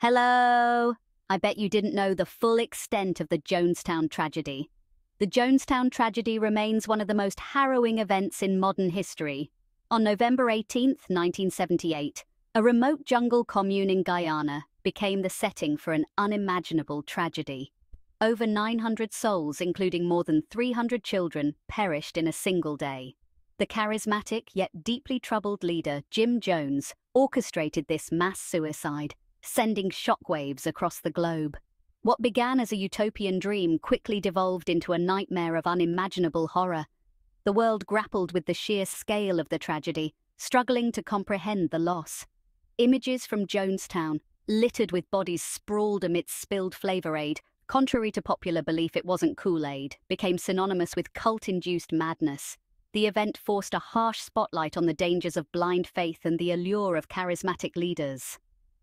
Hello! I bet you didn't know the full extent of the Jonestown tragedy. The Jonestown tragedy remains one of the most harrowing events in modern history. On November 18, 1978, a remote jungle commune in Guyana became the setting for an unimaginable tragedy. Over 900 souls, including more than 300 children, perished in a single day. The charismatic yet deeply troubled leader, Jim Jones, orchestrated this mass suicide, sending shockwaves across the globe. What began as a utopian dream quickly devolved into a nightmare of unimaginable horror. The world grappled with the sheer scale of the tragedy, struggling to comprehend the loss. Images from Jonestown, littered with bodies sprawled amidst spilled Flavor Aid, contrary to popular belief it wasn't Kool-Aid, became synonymous with cult-induced madness. The event forced a harsh spotlight on the dangers of blind faith and the allure of charismatic leaders.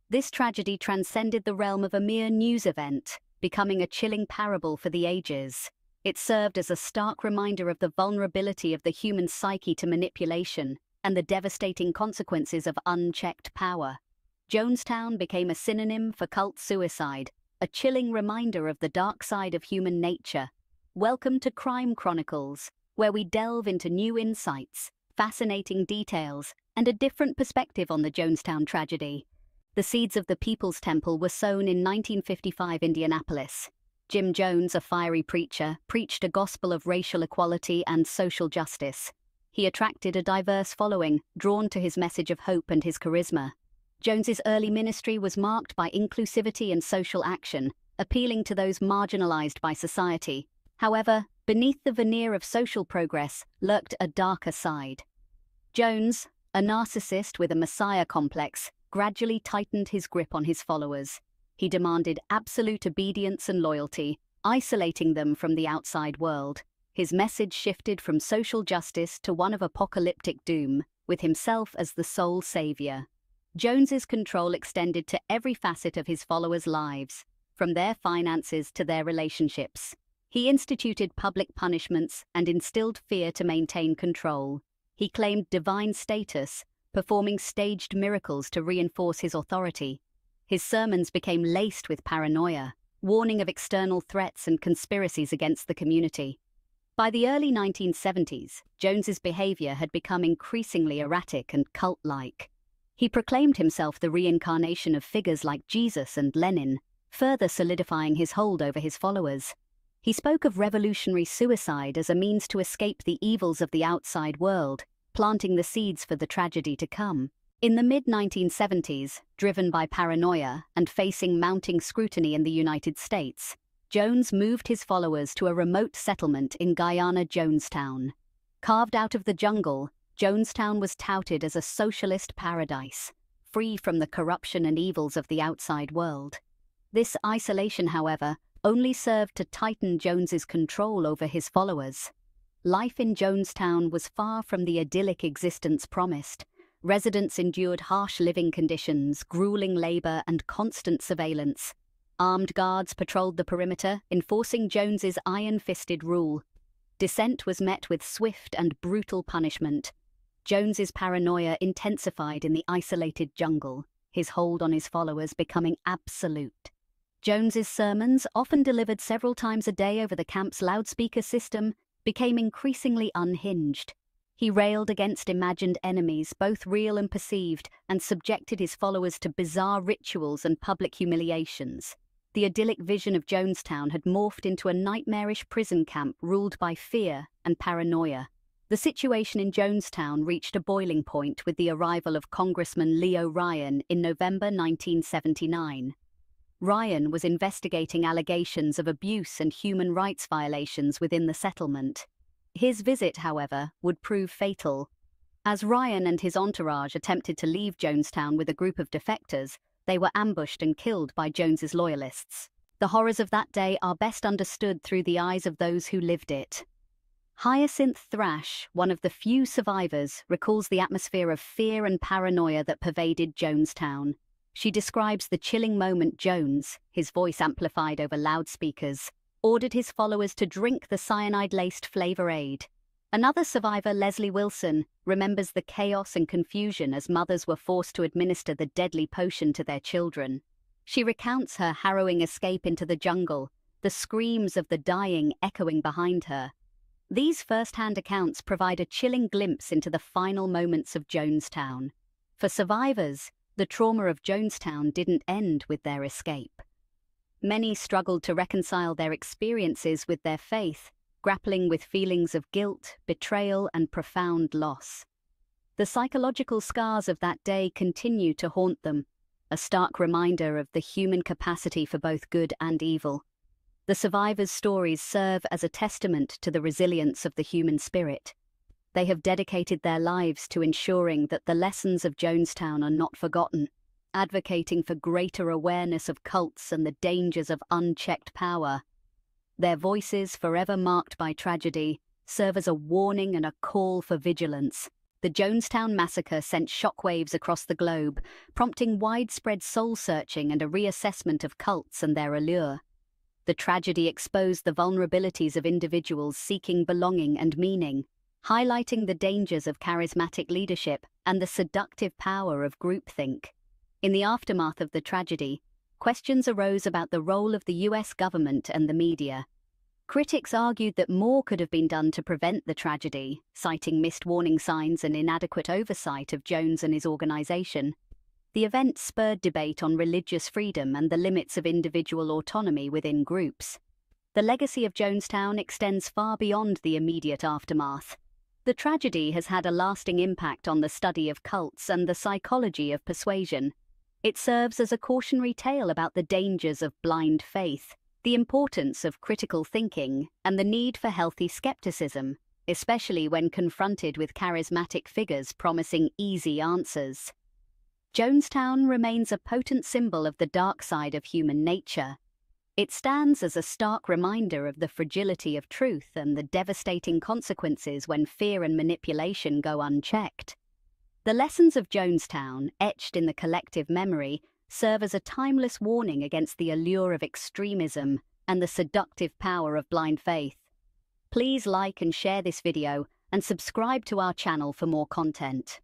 This tragedy transcended the realm of a mere news event, becoming a chilling parable for the ages. It served as a stark reminder of the vulnerability of the human psyche to manipulation and the devastating consequences of unchecked power. Jonestown became a synonym for cult suicide, a chilling reminder of the dark side of human nature. Welcome to Crime Chronicles, where we delve into new insights, fascinating details, and a different perspective on the Jonestown tragedy. The seeds of the People's Temple were sown in 1955 Indianapolis. Jim Jones, a fiery preacher, preached a gospel of racial equality and social justice. He attracted a diverse following, drawn to his message of hope and his charisma. Jones's early ministry was marked by inclusivity and social action, appealing to those marginalized by society. However, beneath the veneer of social progress lurked a darker side. Jones, a narcissist with a messiah complex, gradually tightened his grip on his followers. He demanded absolute obedience and loyalty, isolating them from the outside world. His message shifted from social justice to one of apocalyptic doom, with himself as the sole savior. Jones's control extended to every facet of his followers' lives, from their finances to their relationships. He instituted public punishments and instilled fear to maintain control. He claimed divine status, performing staged miracles to reinforce his authority. His sermons became laced with paranoia, warning of external threats and conspiracies against the community. By the early 1970s, Jones's behavior had become increasingly erratic and cult-like. He proclaimed himself the reincarnation of figures like Jesus and Lenin, further solidifying his hold over his followers. He spoke of revolutionary suicide as a means to escape the evils of the outside world, planting the seeds for the tragedy to come. In the mid-1970s, driven by paranoia and facing mounting scrutiny in the United States, Jones moved his followers to a remote settlement in Guyana, Jonestown. Carved out of the jungle, Jonestown was touted as a socialist paradise, free from the corruption and evils of the outside world. This isolation, however, only served to tighten Jones's control over his followers. Life in Jonestown was far from the idyllic existence promised. Residents endured harsh living conditions, grueling labor, and constant surveillance. Armed guards patrolled the perimeter, enforcing Jones's iron-fisted rule. Dissent was met with swift and brutal punishment. Jones's paranoia intensified in the isolated jungle, his hold on his followers becoming absolute. Jones's sermons, often delivered several times a day over the camp's loudspeaker system, became increasingly unhinged. He railed against imagined enemies, both real and perceived, and subjected his followers to bizarre rituals and public humiliations. The idyllic vision of Jonestown had morphed into a nightmarish prison camp ruled by fear and paranoia. The situation in Jonestown reached a boiling point with the arrival of Congressman Leo Ryan in November 1979. Ryan was investigating allegations of abuse and human rights violations within the settlement. His visit, however, would prove fatal. As Ryan and his entourage attempted to leave Jonestown with a group of defectors, they were ambushed and killed by Jones's loyalists. The horrors of that day are best understood through the eyes of those who lived it. Hyacinth Thrash, one of the few survivors, recalls the atmosphere of fear and paranoia that pervaded Jonestown. She describes the chilling moment Jones, his voice amplified over loudspeakers, ordered his followers to drink the cyanide-laced Flavor Aid. Another survivor, Leslie Wilson, remembers the chaos and confusion as mothers were forced to administer the deadly potion to their children. She recounts her harrowing escape into the jungle, the screams of the dying echoing behind her. These first-hand accounts provide a chilling glimpse into the final moments of Jonestown. For survivors, the trauma of Jonestown didn't end with their escape. Many struggled to reconcile their experiences with their faith, grappling with feelings of guilt, betrayal, and profound loss. The psychological scars of that day continue to haunt them, a stark reminder of the human capacity for both good and evil. The survivors' stories serve as a testament to the resilience of the human spirit. They have dedicated their lives to ensuring that the lessons of Jonestown are not forgotten, advocating for greater awareness of cults and the dangers of unchecked power. Their voices, forever marked by tragedy, serve as a warning and a call for vigilance. The Jonestown Massacre sent shockwaves across the globe, prompting widespread soul-searching and a reassessment of cults and their allure. The tragedy exposed the vulnerabilities of individuals seeking belonging and meaning, highlighting the dangers of charismatic leadership and the seductive power of groupthink. In the aftermath of the tragedy, questions arose about the role of the US government and the media. Critics argued that more could have been done to prevent the tragedy, citing missed warning signs and inadequate oversight of Jones and his organization. The event spurred debate on religious freedom and the limits of individual autonomy within groups. The legacy of Jonestown extends far beyond the immediate aftermath. The tragedy has had a lasting impact on the study of cults and the psychology of persuasion. It serves as a cautionary tale about the dangers of blind faith, the importance of critical thinking, and the need for healthy skepticism, especially when confronted with charismatic figures promising easy answers. Jonestown remains a potent symbol of the dark side of human nature. It stands as a stark reminder of the fragility of truth and the devastating consequences when fear and manipulation go unchecked. The lessons of Jonestown, etched in the collective memory, serve as a timeless warning against the allure of extremism and the seductive power of blind faith. Please like and share this video and subscribe to our channel for more content.